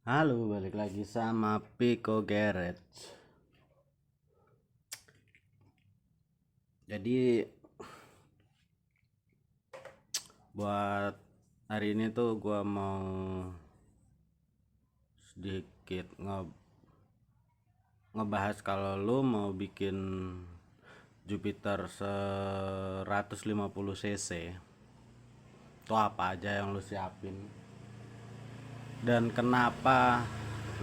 Halo, balik lagi sama Pico Garage. Jadi buat hari ini tuh gua mau sedikit ngebahas kalau lu mau bikin Jupiter 150 cc itu apa aja yang lu siapin dan kenapa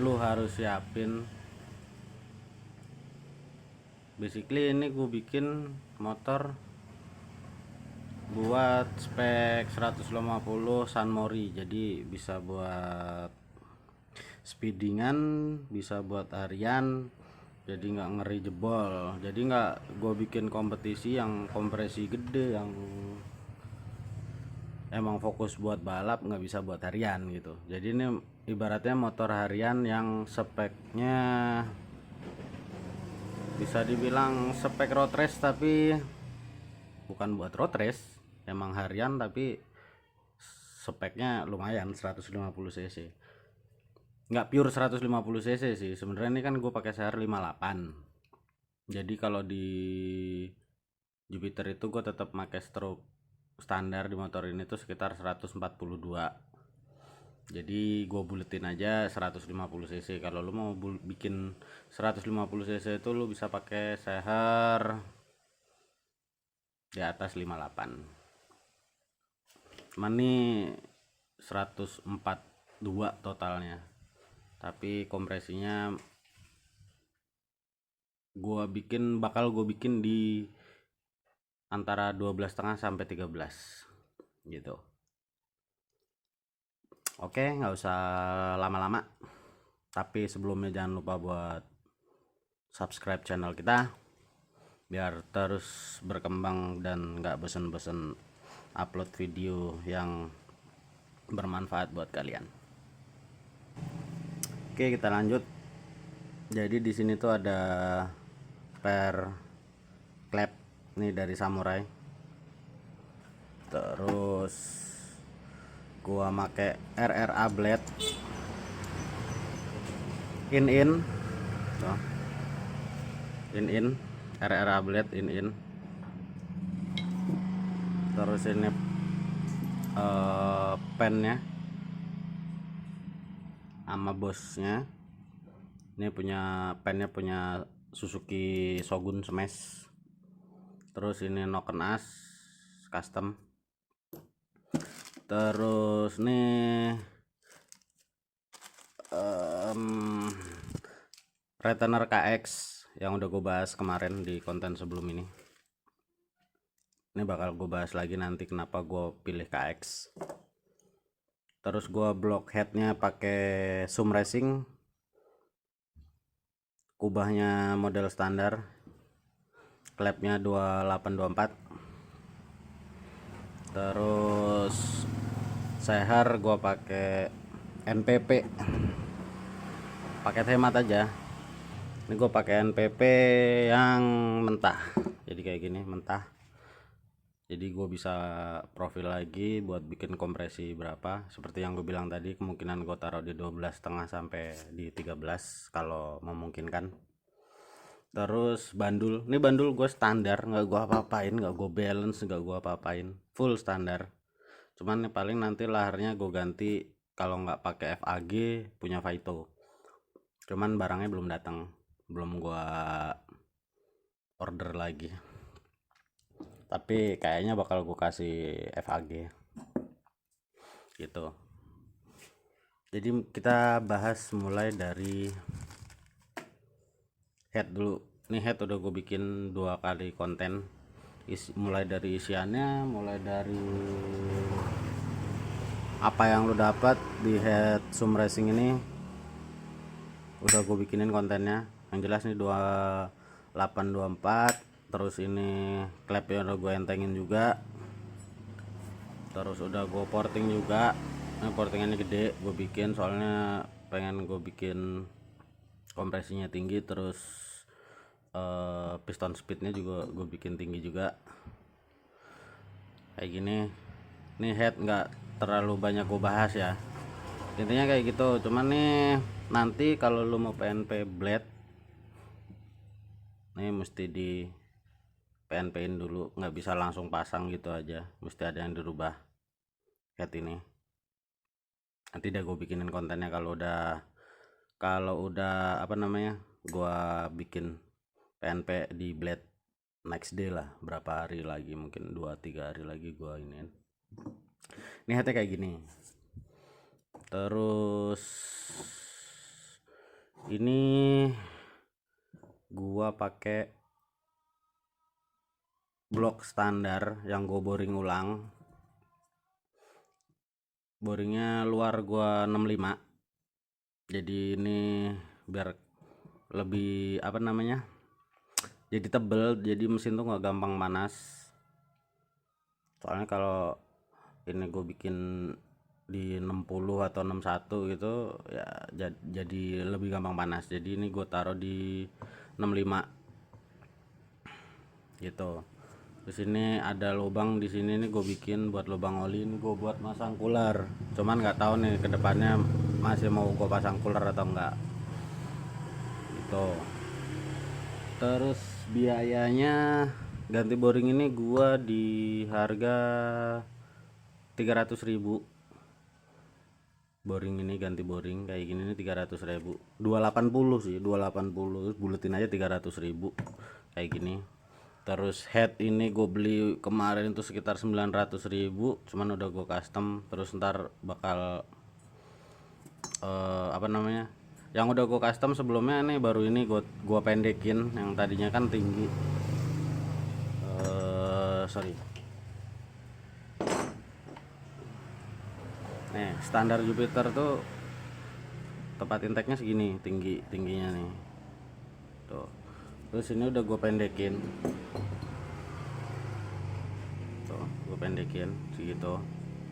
lu harus siapin. Basically ini gue bikin motor buat spek 150 San Mori, jadi bisa buat speedingan, bisa buat harian, jadi nggak ngeri jebol. Jadi nggak gue bikin kompetisi yang kompresi gede, yang emang fokus buat balap, nggak bisa buat harian gitu. Jadi ini ibaratnya motor harian yang speknya bisa dibilang spek road race, tapi bukan buat road race, emang harian tapi speknya lumayan 150 cc. Nggak pure 150 cc sih sebenarnya, ini kan gue pakai CR 58. Jadi kalau di Jupiter itu gue tetap pakai stroke standar di motor ini tuh sekitar 142. Jadi gue buletin aja 150 cc. Kalau lu mau bikin 150 cc itu lu bisa pakai CR di atas 58. Cuman nih 142 totalnya, tapi kompresinya bakal gue bikin di antara 12,5 sampai 13 gitu. Oke, nggak usah lama-lama, tapi sebelumnya jangan lupa buat subscribe channel kita biar terus berkembang dan nggak bosen-bosen upload video yang bermanfaat buat kalian. Oke, kita lanjut. Jadi di sini tuh ada spare klep nih dari Samurai. Terus gua make RRA blade in tuh. in RRA blade in. Terus ini pennya sama bosnya. Ini pennya punya Suzuki Shogun Smash. Terus ini Noken As custom. Terus nih retainer KX yang udah gue bahas kemarin di konten sebelum ini. Ini bakal gue bahas lagi nanti kenapa gue pilih KX. Terus gue block headnya pakai Sum Racing, kubahnya model standar, klepnya 2824. Terus seher gue pakai NPP, paket hemat aja. Ini gue pakai NPP yang mentah, jadi kayak gini mentah. Jadi gue bisa profil lagi buat bikin kompresi berapa. Seperti yang gue bilang tadi, kemungkinan gue taruh di 12,5 sampai di 13 kalau memungkinkan. Terus bandul, ini bandul gue standar, nggak gue apa-apain, nggak gue balance, nggak gue apa-apain, full standar. Cuman nih paling nanti laharnya gue ganti kalau nggak pakai FAG punya Vito. Cuman barangnya belum datang, belum gue order lagi. Tapi kayaknya bakal gue kasih FAG gitu. Jadi kita bahas mulai dari head dulu. Ini head udah gue bikin 2 kali konten. Mulai dari isiannya, mulai dari apa yang lu dapat di head Sum Racing ini udah gue bikinin kontennya. Yang jelas nih 2824. Terus ini klepnya udah gue entengin juga. Terus udah gue porting juga. Ini portingannya gede gue bikin, soalnya pengen gue bikin kompresinya tinggi. Terus piston speednya juga gue bikin tinggi juga kayak gini. Ini head nggak terlalu banyak gue bahas ya, intinya kayak gitu. Cuman nih nanti kalau lu mau PNP blade nih mesti di PNP-in dulu, nggak bisa langsung pasang gitu aja, mesti ada yang dirubah head ini. Nanti dah gue bikinin kontennya kalau udah apa namanya, gua bikin PNP di blade next day lah, berapa hari lagi, mungkin 2-3 hari lagi gua iniin. Ini headnya kayak gini. Terus ini gua pakai blok standar yang gue boring ulang. Boringnya luar gua 65. Jadi ini biar lebih apa namanya, jadi tebel, jadi mesin tuh nggak gampang panas. Soalnya kalau ini gue bikin di 60 atau 61 gitu ya, jadi lebih gampang panas. Jadi ini gue taruh di 65 gitu. Terus ini ada lubang di sini nih, gue bikin buat lubang oli. Ini gue buat masang cooler, cuman nggak tahu nih kedepannya masih mau gue pasang cooler atau enggak gitu. Terus biayanya ganti boring ini gua di harga 300.000. Boring ini ganti boring kayak gini nih 300.000. 280 sih, 280. Terus buletin aja 300.000 kayak gini. Terus head ini gue beli kemarin itu sekitar 900.000, cuman udah gue custom. Terus ntar bakal apa namanya, yang udah gue custom sebelumnya nih, baru ini gua pendekin. Yang tadinya kan tinggi, sorry, nih standar Jupiter tuh tempat intake nya segini, tingginya nih tuh. Terus ini udah gue pendekin tuh, gue pendekin segitu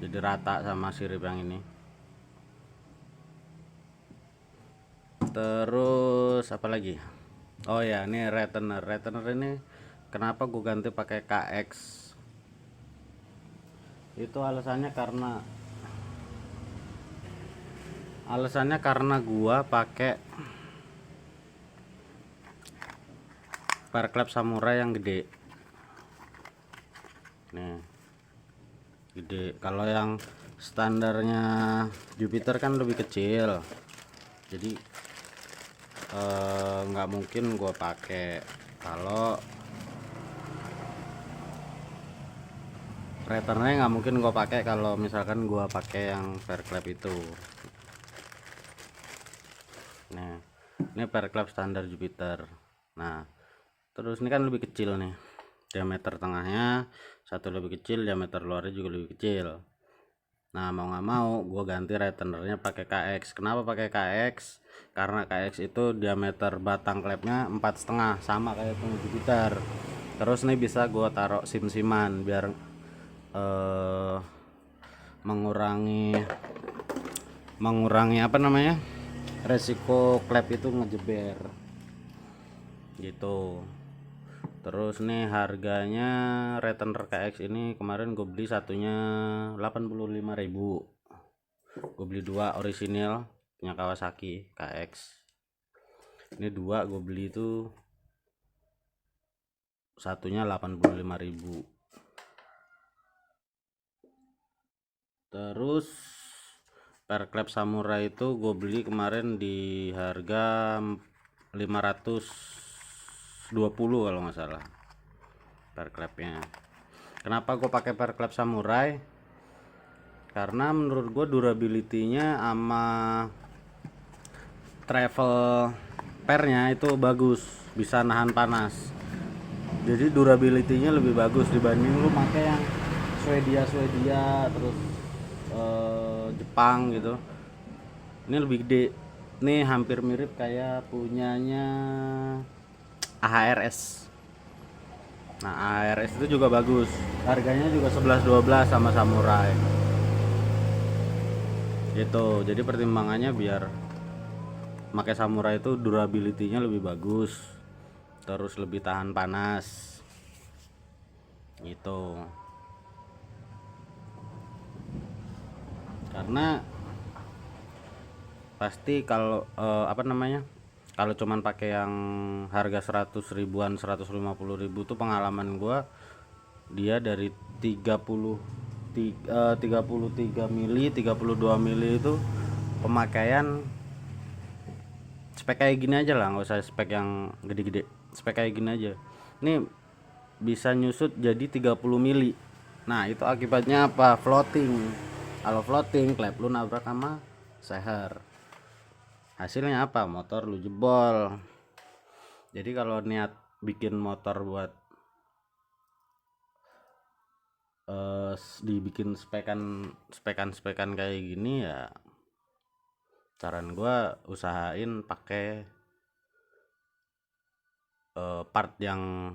jadi rata sama sirip yang ini. Terus apa lagi, oh ya, ini retener ini kenapa gue ganti pakai KX. Itu alasannya karena gua pakai par klep samurai yang gede nih, gede. Kalau yang standarnya Jupiter kan lebih kecil, jadi nggak mungkin gua pakai. Kalau returnernya nggak mungkin gue pakai kalau misalkan gue pakai yang fair clap itu. Nah, ini fair clap standar Jupiter. Nah, terus ini kan lebih kecil nih, diameter tengahnya satu lebih kecil, diameter luarnya juga lebih kecil. Nah, mau nggak mau gue ganti returnernya pakai KX. Kenapa pakai KX? Karena KX itu diameter batang klepnya 4,5, sama kayak punya Jupiter. Terus nih bisa gue taruh sim-siman biar mengurangi apa namanya, resiko klep itu ngejeber gitu. Terus nih harganya returner KX ini kemarin gue beli satunya 85.000. Gue beli dua orisinil punya Kawasaki KX. Ini dua gue beli itu satunya 85.000. Terus per klep samurai itu gue beli kemarin di harga 520 kalau nggak salah per klepnya. Kenapa gue pakai per klep samurai? Karena menurut gue durability-nya sama travel pernya itu bagus, bisa nahan panas. Jadi durability-nya lebih bagus dibanding lu pakai yang Swedia terus Jepang gitu. Ini lebih gede. Ini hampir mirip kayak punyanya AHRS. Nah, AHRS itu juga bagus. Harganya juga 11-12 sama Samurai. Gitu. Jadi pertimbangannya biar pakai Samurai itu durability-nya lebih bagus. Terus lebih tahan panas. Gitu. Karena pasti kalau apa namanya, kalau cuman pakai yang harga 100 ribuan, 150 ribu tuh pengalaman gua, dia dari 33 mili, 32 mili itu pemakaian spek kayak gini aja lah, nggak usah spek yang gede-gede, spek kayak gini aja ini bisa nyusut jadi 30 mili. Nah itu akibatnya apa? Floating. Kalau floating klep lu nabrak sama seher, hasilnya apa? Motor lu jebol. Jadi kalau niat bikin motor buat dibikin spekan kayak gini ya, saran gua usahain pakai part yang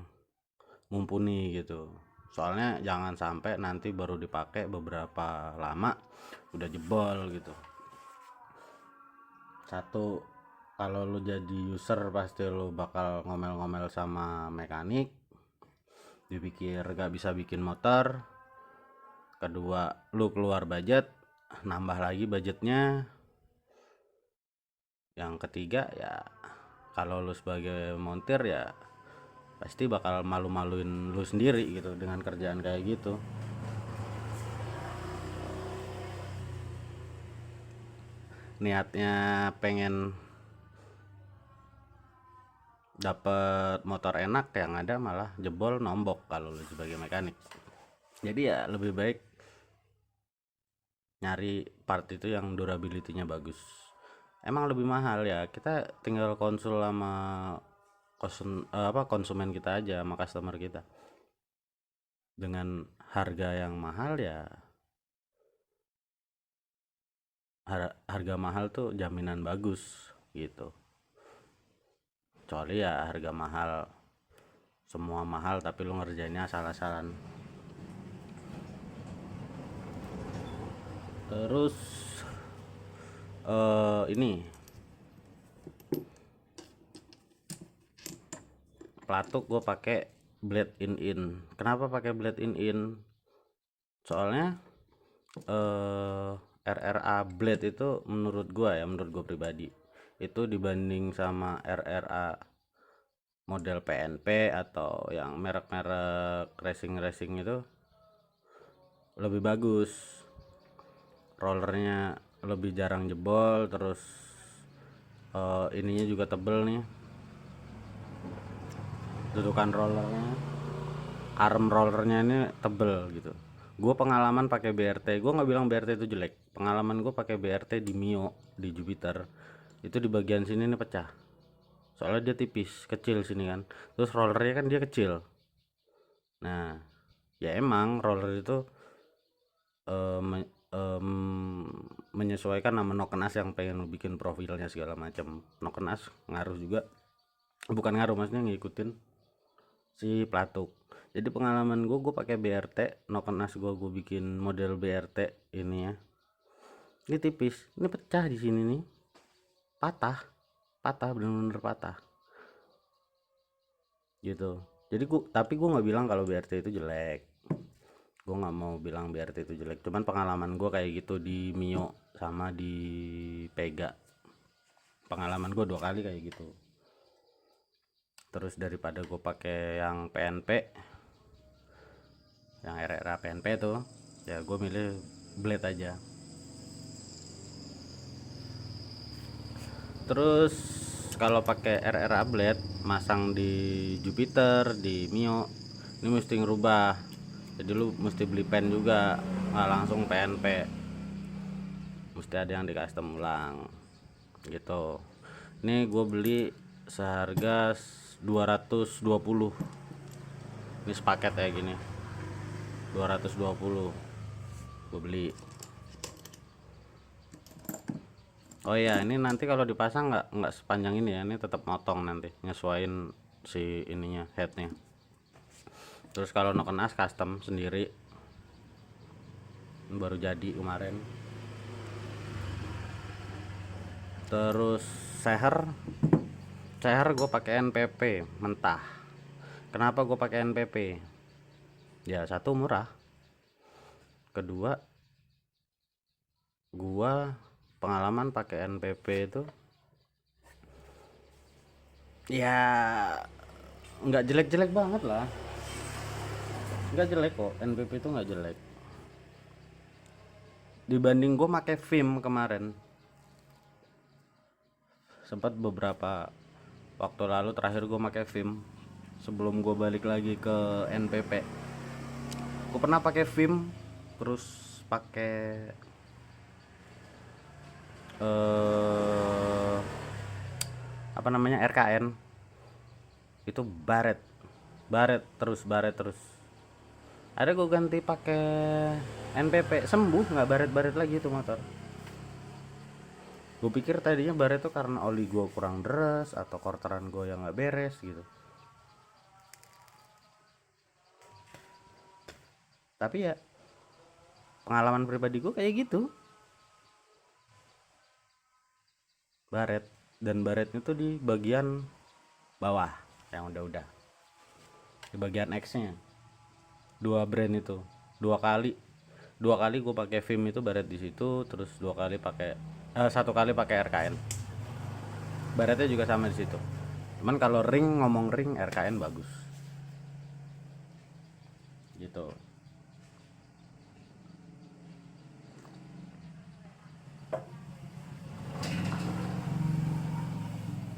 mumpuni gitu. Soalnya jangan sampai nanti baru dipakai beberapa lama udah jebol gitu. Satu, kalau lu jadi user pasti lu bakal ngomel-ngomel sama mekanik, dipikir gak bisa bikin motor. Kedua, lu keluar budget, nambah lagi budgetnya. Yang ketiga ya, kalau lu sebagai montir ya pasti bakal malu-maluin lu sendiri gitu dengan kerjaan kayak gitu. Niatnya pengen dapet motor enak, yang ada malah jebol nombok kalau lu sebagai mekanik. Jadi ya lebih baik nyari part itu yang durability-nya bagus. Emang lebih mahal ya, kita tinggal konsul sama konsumen kita aja, sama customer kita. Dengan harga yang mahal ya, harga mahal tuh jaminan bagus gitu. Kecuali ya harga mahal, semua mahal tapi lu ngerjainnya asal-asalan. Terus ini pelatuk gue pakai blade in. Kenapa pakai blade in? Soalnya RRA blade itu menurut gue pribadi itu dibanding sama RRA model PNP atau yang merek-merek racing itu lebih bagus. Rollernya lebih jarang jebol, terus ininya juga tebel nih, dudukan rollernya, arm rollernya ini tebel gitu. Gue pengalaman pakai BRT, gue nggak bilang BRT itu jelek, pengalaman gue pakai BRT di Mio, di Jupiter, itu di bagian sini nih pecah. Soalnya dia tipis, kecil sini kan, terus rollernya kan dia kecil. Nah ya emang roller itu menyesuaikan sama Nokenas yang pengen bikin profilnya segala macam. Nokenas ngaruh juga, bukan ngaruh, maksudnya ngikutin si pelatuk. Jadi pengalaman gue pakai BRT Nokenas, gue bikin model BRT ini ya, ini tipis, ini pecah di sini nih, patah bener-bener patah gitu. Jadi tapi gue nggak bilang kalau BRT itu jelek, gue nggak mau bilang BRT itu jelek, cuman pengalaman gue kayak gitu di Mio sama di Pega, pengalaman gue 2 kali kayak gitu. Terus daripada gue pakai yang PNP, yang RRA PNP tuh, ya gue milih blade aja. Terus kalau pakai RRA blade masang di Jupiter, di Mio, ini mesti ngerubah. Jadi lu mesti beli pen juga, nggak langsung PNP, mesti ada yang di custom ulang gitu. Ini gue beli seharga 220, ini sepaket kayak gini 220 gue beli. Oh iya, ini nanti kalau dipasang nggak sepanjang ini ya, ini tetap motong nanti, nyesuaiin si ininya, headnya. Terus kalau Nokenas custom sendiri, ini baru jadi kemarin. Terus seher gue pakai NPP mentah. Kenapa gue pakai NPP? Ya satu, murah. Kedua, gua pengalaman pakai NPP itu ya nggak jelek-jelek banget lah, nggak jelek kok, NPP itu nggak jelek dibanding gue pakai Vim kemarin. Sempat beberapa waktu lalu terakhir gue pakai Vim sebelum gue balik lagi ke NPP. Gue pernah pakai Vim terus pakai apa namanya, RKN, itu baret terus. Ada gue ganti pakai NPP, sembuh, nggak baret lagi itu motor. Gue pikir tadinya baret itu karena oli gue kurang deres atau korteran gue yang nggak beres gitu, tapi ya pengalaman pribadi gue kayak gitu. Baret, dan baretnya tuh di bagian bawah yang udah di bagian X nya. Dua brand itu dua kali gue pakai Vim itu baret di situ, terus satu kali pakai RKN, baretnya juga sama di situ. Cuman kalau ngomong ring RKN bagus gitu.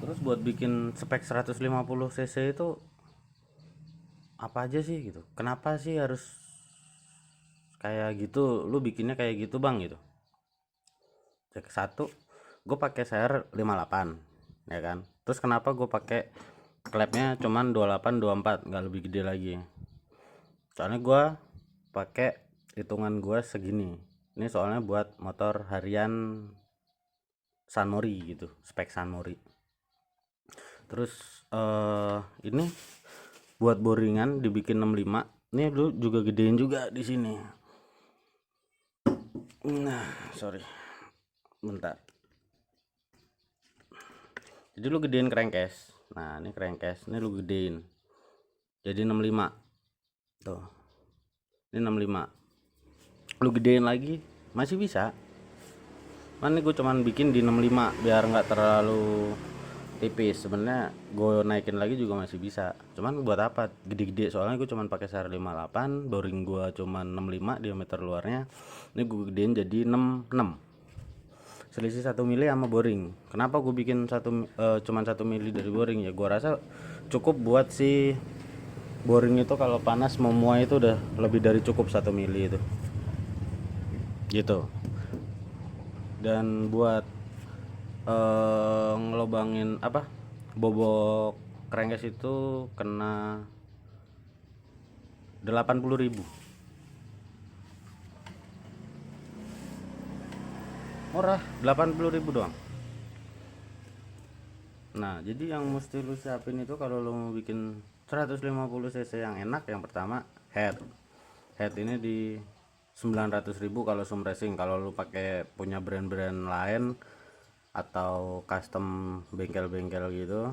Terus buat bikin spek 150 cc itu apa aja sih gitu, kenapa sih harus kayak gitu, lu bikinnya kayak gitu bang gitu. Cek satu, gue pakai CR 58 ya kan, terus kenapa gue pakai klepnya cuman 28 24, nggak lebih gede lagi. Soalnya gue pakai hitungan gue segini, ini soalnya buat motor harian Sunmori gitu, spek Sunmori. Terus ini buat boringan dibikin 65, ini lu juga gedein juga di sini. Nah sorry, bentar. Jadi lu gedein crankcase, nah ini crankcase, ini lu gedein jadi 65 tuh, ini 65, lu gedein lagi masih bisa. Ini gue cuman bikin di 65 biar nggak terlalu tipis. Sebenarnya gue naikin lagi juga masih bisa, cuman buat apa gede-gede, soalnya gue cuman pakai CR 58, boring gue cuman 65 diameter luarnya, ini gue gedein jadi 66, selisih 1 mili sama boring. Kenapa gue bikin cuman 1 mili dari boring, ya gue rasa cukup buat si boring itu kalau panas memuai itu udah lebih dari cukup 1 mili itu gitu. Dan buat ngelobangin apa, bobok crankcase itu kena 80.000, murah, 80.000 doang. Nah jadi yang mesti lu siapin itu kalau lu mau bikin 150 cc yang enak, yang pertama head ini di 900.000 kalau Sum Racing. Kalau lu pakai punya brand-brand lain atau custom bengkel-bengkel gitu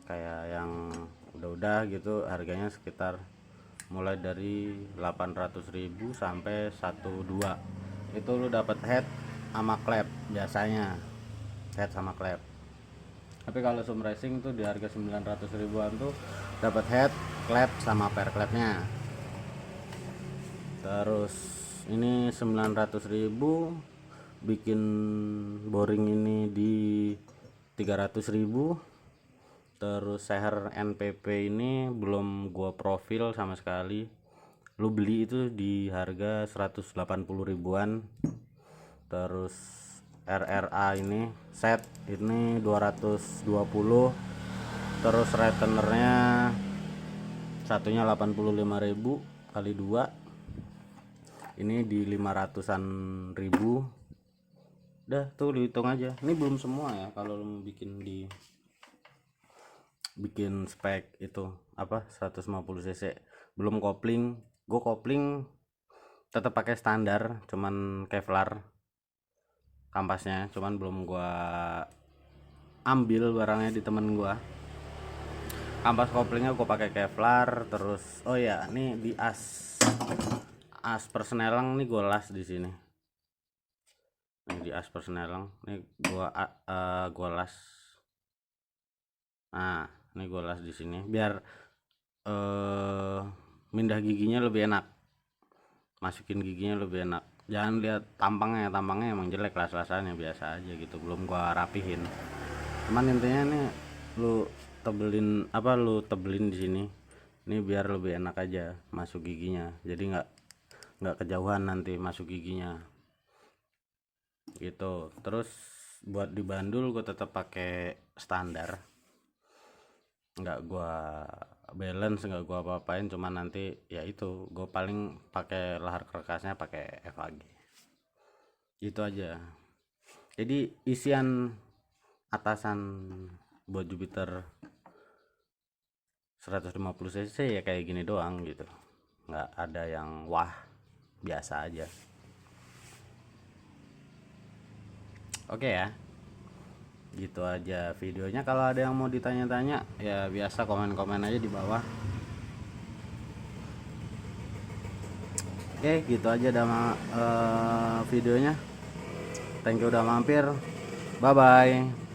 kayak yang udah gitu, harganya sekitar mulai dari 800.000 sampai 1.2, itu lu dapat head sama klep biasanya, head sama klep. Tapi kalau Sum Racing tuh di harga 900 ribuan tuh dapat head, klep sama per klepnya. Terus ini 900.000 bikin boring ini di 300.000. Terus seher NPP ini belum gua profil sama sekali, lu beli itu di harga 180 ribuan. Terus RRA ini set ini 220, terus retainernya satunya 85.000 kali 2, ini di 500-an ribu. Dah tuh dihitung aja, ini belum semua ya. Kalau lu mau bikin spek itu apa 150 cc, belum kopling. Gue kopling tetap pakai standar, cuman Kevlar kampasnya, cuman belum gua ambil barangnya di temen gua. Kampas koplingnya gua pakai Kevlar. Terus oh ya, ini di as persenelang nih gua las di sini. Ini di as persneling, ini gua las. Nah, ini gua las di sini biar mindah giginya lebih enak, masukin giginya lebih enak. Jangan lihat tampangnya emang jelek, las-lasannya biasa aja gitu, belum gua rapihin. Cuman intinya nih lu tebelin di sini. Ini biar lebih enak aja masuk giginya. Jadi nggak kejauhan nanti masuk giginya. Gitu. Terus buat di bandul gue tetap pakai standar. Nggak gua balance, nggak gua apa-apain, cuman nanti ya itu gue paling pakai lahar kerkasnya pakai FAG. Itu aja. Jadi isian atasan buat Jupiter 150 cc ya kayak gini doang gitu, nggak ada yang wah, biasa aja. Oke ya, gitu aja videonya. Kalau ada yang mau ditanya-tanya ya biasa komen-komen aja di bawah. Oke, gitu aja videonya. Thank you udah mampir, bye bye.